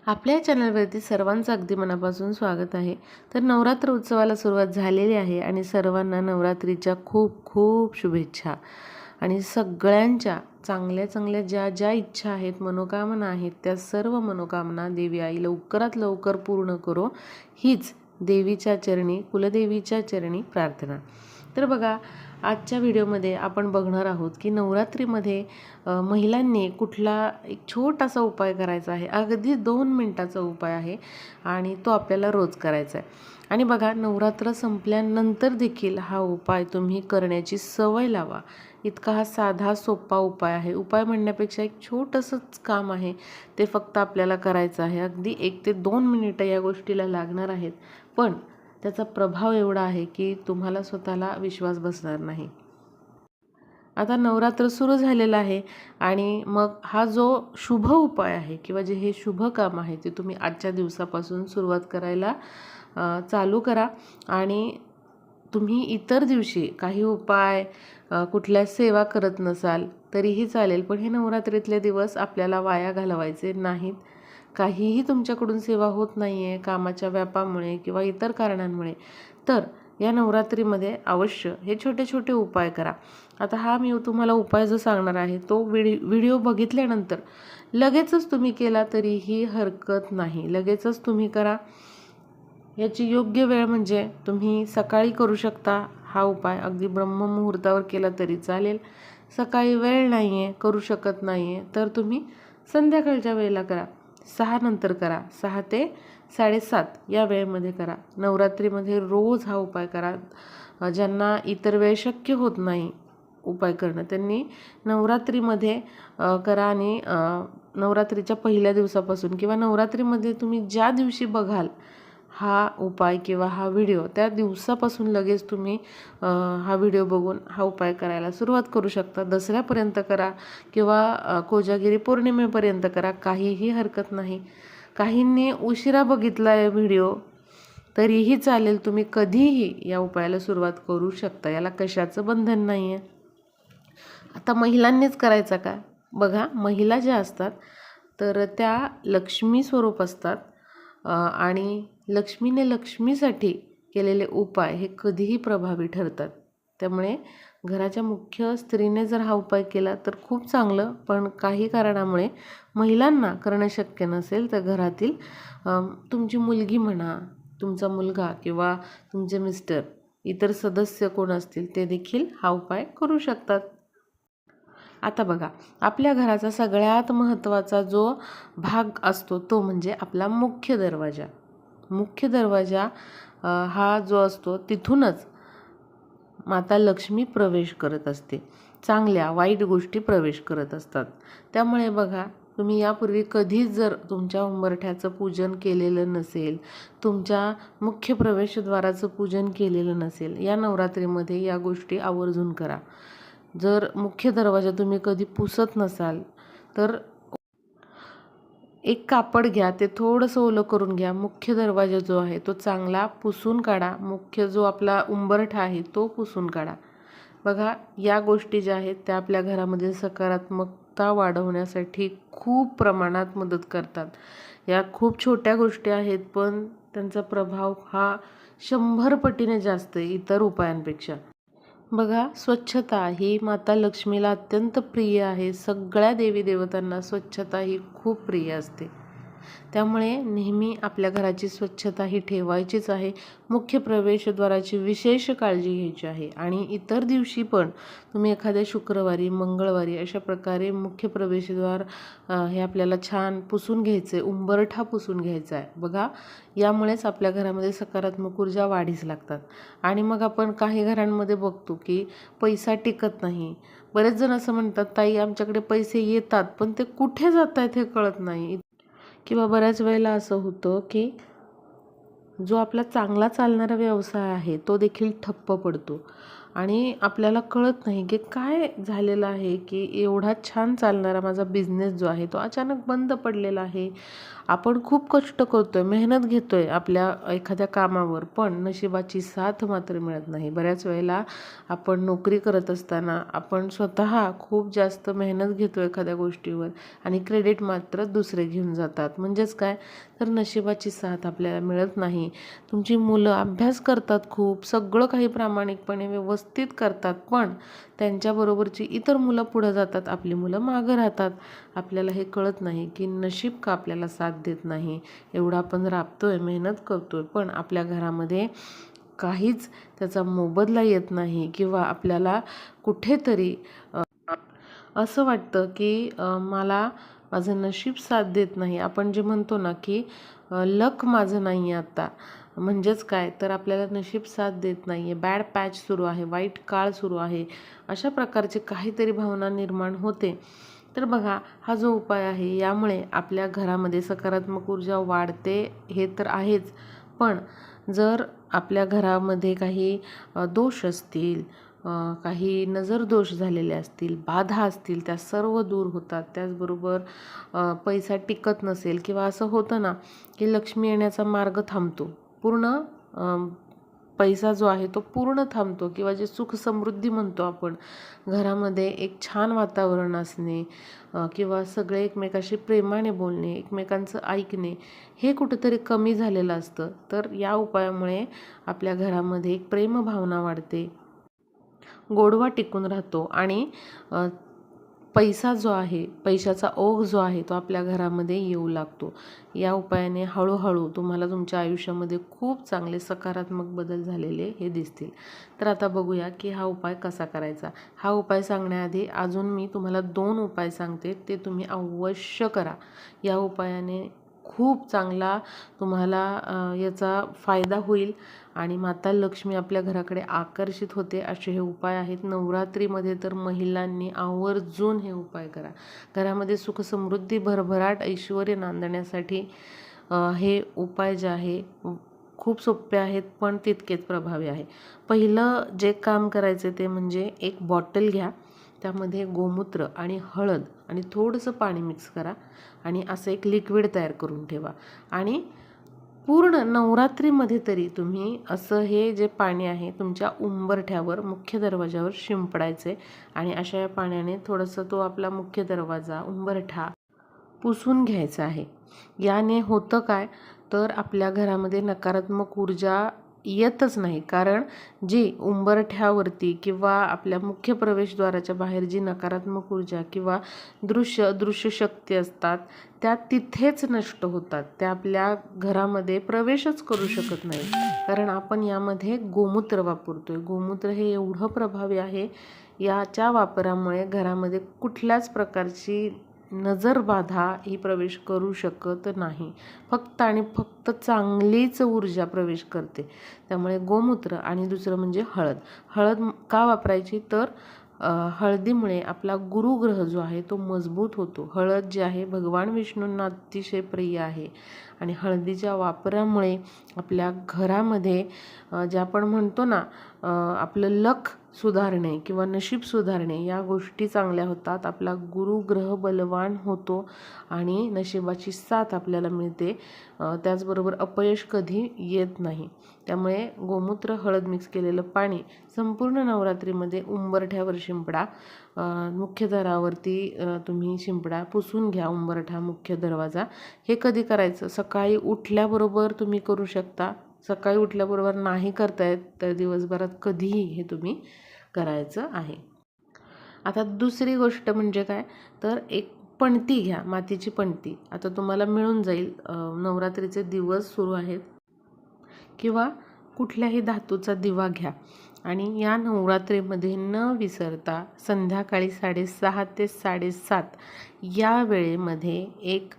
आपल्या चॅनलवरती सर्वांचं अगदी मनापासून स्वागत आहे। तर नवरात्र उत्सवाला सुरुवात झालेली आहे आणि सर्वांना नवरात्रीच्या खूप खूप शुभेच्छा। आणि सगळ्यांच्या चांगल्या चांगल्या ज्या ज्या इच्छा आहेत, मनोकामना आहेत, त्या सर्व मनोकामना देवी आई लवकरात लवकर पूर्ण करो, हीच देवीच्या चरणी, कुलदेवीच्या चरणी प्रार्थना। तर बघा, आजच्या व्हिडिओमध्ये आपण बघणार आहोत की नवरात्रीमध्ये महिलांनी कुठला एक छोटासा उपाय करायचा आहे। अगदी 2 मिनिटाचा उपाय आहे आणि तो आपल्याला रोज करायचा आहे। आणि बघा, नवरात्र संपल्यानंतर देखील हा उपाय तुम्ही करण्याची सवय लावा। इतका हा साधा सोपा उपाय आहे। उपाय म्हणण्यापेक्षा एक छोटंसंच काम आहे, ते फक्त आपल्याला करायचं आहे। अगदी 1 ते 2 मिनिटं या गोष्टीला लागणार आहेत, पण त्याचा प्रभाव एवढा आहे की तुम्हाला स्वतःला विश्वास बसणार नाही। आता नवरात्र सुरू झालेलं आहे आणि मग हा जो शुभ उपाय आहे किंवा जे हे शुभ काम आहे ते तुम्ही आजच्या दिवसापासून सुरुवात करायला चालू करा। आणि तुम्ही इतर दिवशी काही उपाय कुठल्या सेवा करत नसाल तरीही चालेल, पण हे नवरात्रीतले दिवस आपल्याला वाया घालवायचे नाहीत। काहीही तुमच्याकडून सेवा होत नाही आहे कामाच्या व्यापामुळे किंवा इतर कारणांमुळे, तर या नवरात्रीमध्ये अवश्य हे छोटे छोटे उपाय करा। आता हा मी तुम्हाला उपाय जो सांगणार आहे तो व्हिडिओ बघितल्यानंतर लगेचच तुम्ही केला तरीही हरकत नाही, लगेचच तुम्ही करा। याची योग्य वेळ म्हणजे तुम्ही सकाळी करू शकता हा उपाय, अगदी ब्रह्ममुहूर्तावर केला तरी चालेल। सकाळी वेळ नाही आहे, करू शकत नाही आहे, तर तुम्ही संध्याकाळच्या वेळेला करा, 6 नंतर करा, 6 ते 7:30 या वेळेमध्ये करा। नवरात्रीमध्ये रोज हा उपाय करा। ज्यांना इतर वेळ शक्य होत नाही उपाय करणं, त्यांनी नवरात्रीमध्ये करा। आणि नवरात्रीच्या पहिल्या दिवसापासून किंवा नवरात्रीमध्ये तुम्ही ज्या दिवशी बघाल हा उपाय किंवा हा व्हिडिओ, त्या दिवसापासून लगेच तुम्ही हा व्हिडिओ बघून हा उपाय करायला सुरुवात करू शकता। दसऱ्यापर्यंत करा किंवा कोजागिरी पौर्णिमेपर्यंत करा, काहीही हरकत नाही। काहींनी उशिरा बघितला आहे व्हिडिओ तरीही चालेल, तुम्ही कधीही या उपायाला सुरुवात करू शकता, याला कशाचं बंधन नाही आहे। आता महिलांनीच करायचा का? बघा, महिला ज्या असतात तर त्या लक्ष्मी स्वरूप असतात आणि लक्ष्मीने लक्ष्मीसाठी केलेले उपाय हे कधीही प्रभावी ठरतात। त्यामुळे घराच्या मुख्य स्त्रीने जर हा उपाय केला तर खूप चांगलं, पण काही कारणामुळे महिलांना करणं शक्य नसेल तर घरातील तुमची मुलगी म्हणा, तुमचा मुलगा किंवा तुमचे मिस्टर, इतर सदस्य कोण असतील ते देखील हा उपाय करू शकतात। आता बघा, आपल्या घराचा सगळ्यात महत्त्वाचा जो भाग असतो तो म्हणजे आपला मुख्य दरवाजा। मुख्य दरवाजा हा जो असतो तिथूनच माता लक्ष्मी प्रवेश करत असते, चांगल्या वाईट गोष्टी प्रवेश करत असतात। त्यामुळे बघा, तुम्ही यापूर्वी कधीच जर तुमच्या उंबरठ्याचं पूजन केलेलं नसेल, तुमच्या मुख्य प्रवेशद्वाराचं पूजन केलेलं नसेल, या नवरात्रीमध्ये या गोष्टी आवर्जून करा। जर मुख्य दरवाजा तुम्ही कधी पुसत नसाल तर एक कापड घ्या, ते थोडंसं ओलं करून घ्या, मुख्य दरवाजा जो आहे तो चांगला पुसून काढा, मुख्य जो आपला उंबरठा आहे तो पुसून काढा। बघा, या गोष्टी ज्या आहेत त्या आपल्या घरामध्ये सकारात्मकता वाढवण्यासाठी खूप प्रमाणात मदत करतात। या खूप छोट्या गोष्टी आहेत, पण त्यांचा प्रभाव हा 100 पटीने जास्त आहे इतर उपायांपेक्षा। बघा, स्वच्छता ही माता लक्ष्मीला अत्यंत प्रिय आहे। सगळ्या देवी देवतांना स्वच्छता ही खूप प्रिय असते, त्यामुळे नेहमी आपल्या घराची स्वच्छता ही ठेवायचीच आहे। मुख्य प्रवेशद्वाराची विशेष काळजी घ्यायची आहे। आणि इतर दिवशी पण तुम्ही एखाद्या शुक्रवारी, मंगळवारी अशा प्रकारे मुख्य प्रवेशद्वार हे आपल्याला छान पुसून घ्यायचं आहे, उंबरठा पुसून घ्यायचा आहे। बघा, यामुळेच आपल्या घरामध्ये सकारात्मक ऊर्जा वाढीस लागतात। आणि मग आपण काही घरांमध्ये बघतो की पैसा टिकत नाही। बरेच जण असं म्हणतात, ताई आमच्याकडे पैसे येतात पण ते कुठे जात आहेत हे कळत नाही। किंवा बऱ्याच वेळेला असं होतं की जो आपला चांगला चालणारा व्यवसाय आहे तो देखील ठप्प पडतो। आणि आपल्याला कळत नाही की काय झालेलं आहे की एवढा छान चालणारा माझा बिझनेस जो आहे तो अचानक बंद पडलेला आहे. आपण खूप कष्ट करतोय, मेहनत घेतोय आपल्या एखाद्या कामावर, पण नशिबाची साथ मात्र मिळत नाही. बऱ्याच वेळेला आपण नोकरी करत असताना आपण स्वतः खूप जास्त मेहनत घेतो एखाद्या गोष्टीवर आणि क्रेडिट मात्र दुसरे घेऊन जातात. म्हणजेच काय, तर नशिबाची साथ आपल्याला मिळत नाही. तुमची मुलं अभ्यास करतात खूप, सगळं काही प्रामाणिकपणे व्यवस्थित करतात, पण त्यांच्याबरोबरची इतर मुलं पुढं जातात, आपली मुलं मागं राहतात. आपल्याला हे कळत नाही की नशीब का आपल्याला साथ देत नाही. एवढा आपण राबतोय, मेहनत करतोय, पण आपल्या घरामध्ये काहीच त्याचा मोबदला येत नाही किंवा आपल्याला कुठेतरी असं वाटतं की मला माझं नशीब साथ देत नाही. आपण जे म्हणतो ना की लक माझं नाही आहे आता. म्हणजेच काय, तर आपल्याला नशीब साथ देत नाही आहे, बॅड पॅच सुरू आहे, वाईट काळ सुरू आहे, अशा प्रकारची काहीतरी भावना निर्माण होते. तर बघा, हा जो उपाय आहे यामुळे आपल्या घरामध्ये सकारात्मक ऊर्जा वाढते, हे तर आहेच. पण जर आपल्या घरामध्ये काही दोष असतील, काही नजर दोष झालेले असतील, बाधा असतील, त्या सर्व दूर होतात. त्याचबरोबर पैसा टिकत नसेल किंवा असं होतं ना की लक्ष्मी येण्याचा मार्ग थांबतो, पूर्ण पैसा जो आहे तो पूर्ण थांबतो, किंवा जे सुख समृद्धी म्हणतो आपण, घरामध्ये एक छान वातावरण असणे किंवा सगळे एकमेकाशी प्रेमाने बोलणे, एकमेकांचं ऐकणे, हे कुठंतरी कमी झालेलं असतं. तर या उपायामुळे आपल्या घरामध्ये एक प्रेमभावना वाढते, गोडवा टिकून राहतो आणि पैसा जो आहे, पैशाचा ओघ जो आहे तो आपल्या घरामध्ये येऊ लागतो. या उपायाने हळूहळू तुम्हाला तुमच्या आयुष्यामध्ये खूप चांगले सकारात्मक बदल झालेले हे दिसतील. तर आता बघूया की हा उपाय कसा करायचा. हा उपाय सांगण्याआधी अजून मी तुम्हाला 2 उपाय सांगते, ते तुम्ही अवश्य करा. या उपायाने खूप चांगला तुम्हाला याचा फायदा होईल आणि माता लक्ष्मी आपल्या घराकडे आकर्षित होते, असे हे उपाय आहेत. नवरात्रीमध्ये तर महिलांनी आवर्जून हे उपाय करा. घरामध्ये सुख समृद्धी, भरभराट, ऐश्वर्य नांदण्यासाठी हे उपाय जे आहे खूप सोपे आहेत, पण तितकेच प्रभावी आहे. पहिलं जे काम करायचं ते म्हणजे एक बॉटल घ्या, त्यामध्ये गोमूत्र आणि हळद आणि थोडंसं पाणी मिक्स करा आणि असं एक लिक्विड तयार करून ठेवा. आणि पूर्ण नवरात्रीमध्ये तरी तुम्ही असं हे जे पाणी आहे तुमच्या उंबरठ्यावर, मुख्य दरवाजावर शिंपडायचे आणि अशा या पाण्याने थोडंसं तो आपला मुख्य दरवाजा, उंबरठा पुसून घ्यायचा आहे. याने होतं काय, तर आपल्या घरामध्ये नकारात्मक ऊर्जा येतच नाही. कारण जी उंबरठ्यावरती किंवा आपल्या मुख्य प्रवेशद्वाराच्या बाहेर जी नकारात्मक ऊर्जा किंवा दृश्य शक्ती असतात, त्या तिथेच नष्ट होतात. त्या आपल्या घरामध्ये प्रवेशच करू शकत नाही. कारण आपण यामध्ये गोमूत्र वापरतोय. गोमूत्र हे एवढं प्रभावी आहे, याच्या वापरामुळे घरामध्ये कुठल्याच प्रकारची नजरबाधा ही प्रवेश करू शकत नाही. फक्त आणि फक्त चांगलीच ऊर्जा प्रवेश करते. त्यामुळे गोमूत्र आणि दुसरं म्हणजे हळद. हळद का वापरायची, तर हळदीमुळे आपला गुरुग्रह जो आहे तो मजबूत होतो. हळद जी आहे भगवान विष्णूंना अतिशय प्रिय आहे आणि हळदीच्या वापरामुळे आपल्या घरामध्ये जे आपण म्हणतो ना आपलं लक सुधारणे किंवा नशीब सुधारणे, या गोष्टी चांगल्या होतात. आपला गुरुग्रह बलवान होतो आणि नशिबाची साथ आपल्याला मिळते. त्याचबरोबर अपयश कधी येत नाही. त्यामुळे गोमूत्र, हळद मिक्स केलेलं पाणी संपूर्ण नवरात्रीमध्ये उंबरठ्यावर शिंपडा, मुख्य दारावरती तुम्ही शिंपडा, पुसून घ्या उंबरठा, मुख्य दरवाजा. हे कधी करायचं, सकाळी उठल्याबरोबर तुम्ही करू शकता. सकाळी उठल्याबरोबर नाही करतायत तर दिवसभरात कधीही हे तुम्ही करायचं आहे. आता दुसरी गोष्ट म्हणजे काय, तर एक पणती घ्या, मातीची पणती. आता तुम्हाला मिळून जाईल, नवरात्रीचे दिवस सुरू आहेत, किंवा कुठल्याही धातूचा दिवा घ्या आणि या नवरात्रीमध्ये न विसरता संध्याकाळी 6:30 ते 7:30 या वेळेमध्ये एक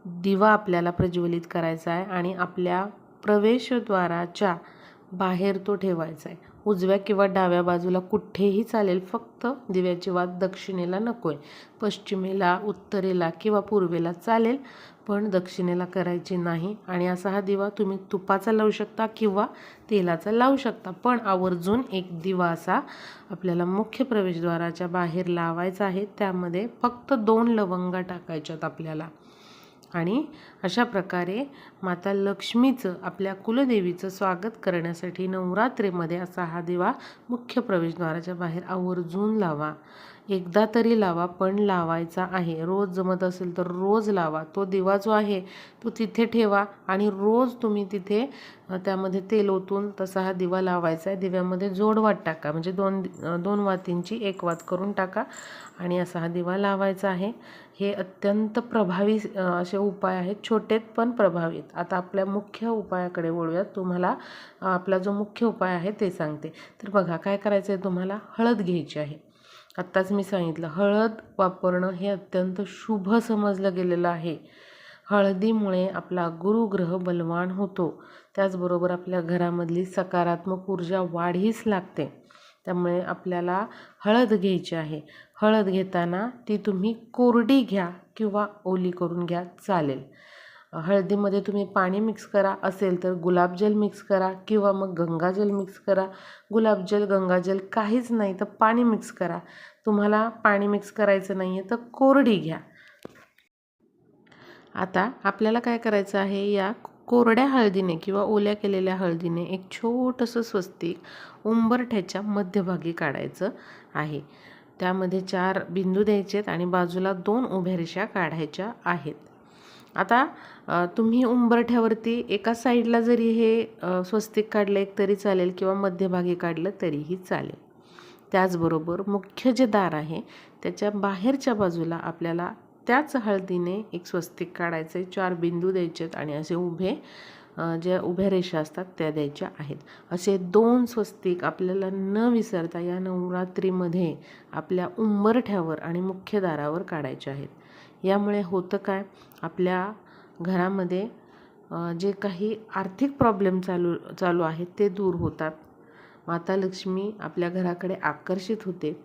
दिवा आपल्याला प्रज्वलित करायचा आहे आणि आपल्या प्रवेशद्वाराच्या बाहेर तो ठेवायचा आहे. उजव्या किंवा डाव्या बाजूला कुठेही चालेल, फक्त दिव्याची वात दक्षिणेला नको आहे. पश्चिमेला, उत्तरेला किंवा पूर्वेला चालेल, पण दक्षिणेला करायची नाही. आणि असा हा दिवा तुम्ही तुपाचा लावू शकता किंवा तेलाचा लावू शकता, पण आवर्जून एक दिवा असा आपल्याला मुख्य प्रवेशद्वाराच्या बाहेर लावायचा आहे. त्यामध्ये फक्त 2 लवंगा टाकायच्यात आपल्याला. आणि अशा प्रकारे माता लक्ष्मीचं, आपल्या कुलदेवीचं स्वागत करण्यासाठी नवरात्रीमध्ये असा हा दिवा मुख्य प्रवेशद्वाराच्या बाहेर आवर्जून लावा. एकदा तरी लावा, पण लावायचा आहे. रोज जमत असेल तर रोज लावा. तो दिवा जो आहे तो तिथे ठेवा आणि रोज तुम्ही तिथे त्यामध्ये तेल ओतून तसा हा दिवा लावायचा आहे. दिव्यामध्ये जोडवात टाका, म्हणजे दोन वातींची एक वात करून टाका आणि असा हा दिवा लावायचा आहे. हे अत्यंत प्रभावी असे उपाय आहेत, छोटेत पण प्रभावीत. आता आपल्या मुख्य उपायाकडे वळूयात. तुम्हाला आपला जो मुख्य उपाय आहे ते सांगते. तर बघा, काय करायचं आहे, तुम्हाला हळद घ्यायची आहे. आत्ताच मी सांगितलं, हळद वापरणं हे अत्यंत शुभ समजलं गेलेलं आहे. हळदीमुळे आपला गुरुग्रह बलवान होतो. त्याचबरोबर आपल्या घरामधली सकारात्मक ऊर्जा वाढीस लागते. त्यामुळे आपल्याला हळद घ्यायची आहे. हळद घेताना ती तुम्ही कोरडी घ्या किंवा ओली करून घ्या, चालेल. हळदीमध्ये तुम्ही पाणी मिक्स करा, असेल तर गुलाबजल मिक्स करा किंवा मग गंगाजल मिक्स करा. गुलाबजल, गंगाजल काहीच नाही तर पाणी मिक्स करा. तुम्हाला पाणी मिक्स करायचं नाही आहे तर कोरडी घ्या. आता आपल्याला काय करायचं आहे, या कोरड्या हळदीने किंवा ओल्या केलेल्या हळदीने एक छोटंसं स्वस्तिक उंबरठ्याच्या मध्यभागी काढायचं आहे. त्यामध्ये 4 बिंदू द्यायचे आहेत आणि बाजूला 2 उभ्या रेषा काढायच्या आहेत. आता तुम्ही उंबरठ्यावरती एका साईडला जरी हे स्वस्तिक काढलं एक तरी चालेल किंवा मध्यभागी काढलं तरीही चालेल. त्याचबरोबर मुख्य जे दार आहे त्याच्या बाहेरच्या बाजूला आपल्याला त्याच हळदीने एक स्वस्तिक काढायचं आहे. 4 बिंदू द्यायचे आहेत आणि असे ज्या उभ्या रेषा असतात त्या द्यायच्या आहेत. असे 2 स्वस्तिक आपल्याला न विसरता या नवरात्रीमध्ये आपल्या उंबरठ्यावर आणि मुख्य दारावर काढायचे आहेत. यामुळे होतं काय, आपल्या घरामध्ये जे काही आर्थिक प्रॉब्लेम चालू आहेत ते दूर होतात. माता लक्ष्मी आपल्या घराकडे आकर्षित होते.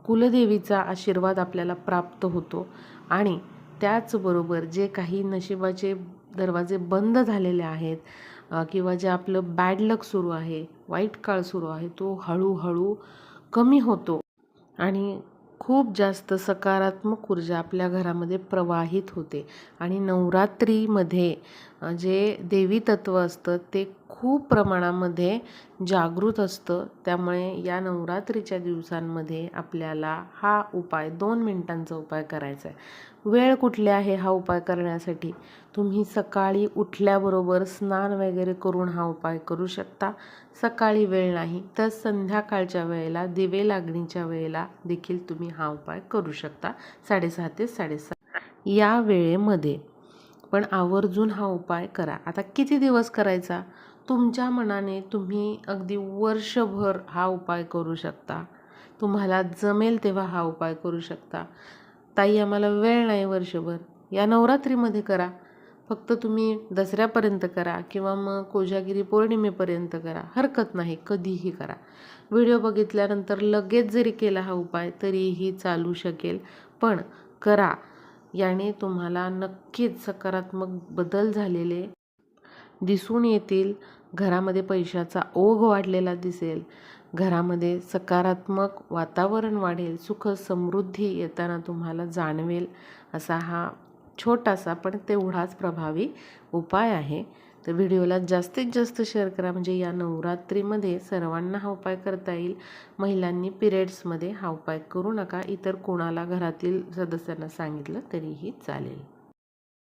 कुलदेवीचा आशीर्वाद आपल्याला प्राप्त होतो आणि त्याचबरोबर जे काही नशिबाचे दरवाजे बंद झालेले आहेत किंवा जे आपलं बॅड लक सुरू आहे, वाईट काळ सुरू आहे, तो हळूहळू कमी होतो आणि खूप जास्त सकारात्मक ऊर्जा आपल्या घरामध्ये प्रवाहित होते. आणि नवरात्रीमध्ये जे देवी तत्व असतं ते खूप प्रमाणामध्ये जागृत असतं. त्यामुळे या नवरात्रीच्या दिवसांमध्ये आपल्याला हा उपाय 2 मिनिटांचा उपाय करायचा आहे. वेळ कुठली आहे हा उपाय करण्यासाठी? तुम्ही सकाळी उठल्याबरोबर स्नान वगैरे करून हा उपाय करू शकता. सकाळी वेळ नाही तर संध्याकाळच्या वेळेला, दिवे लागणीच्या वेळेला देखील तुम्ही हा उपाय करू शकता, 6:30 ते 7:30 या वेळेमध्ये. पण आवर्जून हा उपाय करा. आता किती दिवस करायचा? तुमच्या मनाने तुम्ही अगदी वर्षभर हा उपाय करू शकता. तुम्हाला जमेल तेव्हा हा उपाय करू शकता. ताई, आम्हाला वेळ नाही वर्षभर, या नवरात्रीमध्ये करा. फक्त तुम्ही दसऱ्यापर्यंत करा किंवा मग कोजागिरी पौर्णिमेपर्यंत करा, हरकत नाही, कधीही करा. व्हिडिओ बघितल्यानंतर लगेच जरी केला हा उपाय तरीही चालू शकेल, पण करा. याने तुम्हाला नक्कीच सकारात्मक बदल झालेले दिसून येतील. घरामध्ये पैशाचा ओघ वाढलेला दिसेल. घरामध्ये सकारात्मक वातावरण वाढेल. सुख समृद्धी येताना तुम्हाला जाणवेल. असा हा छोटासा पण तेवढाच प्रभावी उपाय आहे. तर व्हिडिओला जास्तीत जास्त शेअर करा, म्हणजे या नवरात्रीमध्ये सर्वांना हा उपाय करता येईल. महिलांनी पिरियड्समध्ये हा उपाय करू नका. इतर कोणाला घरातील सदस्यांना सांगितलं तरीही चालेल.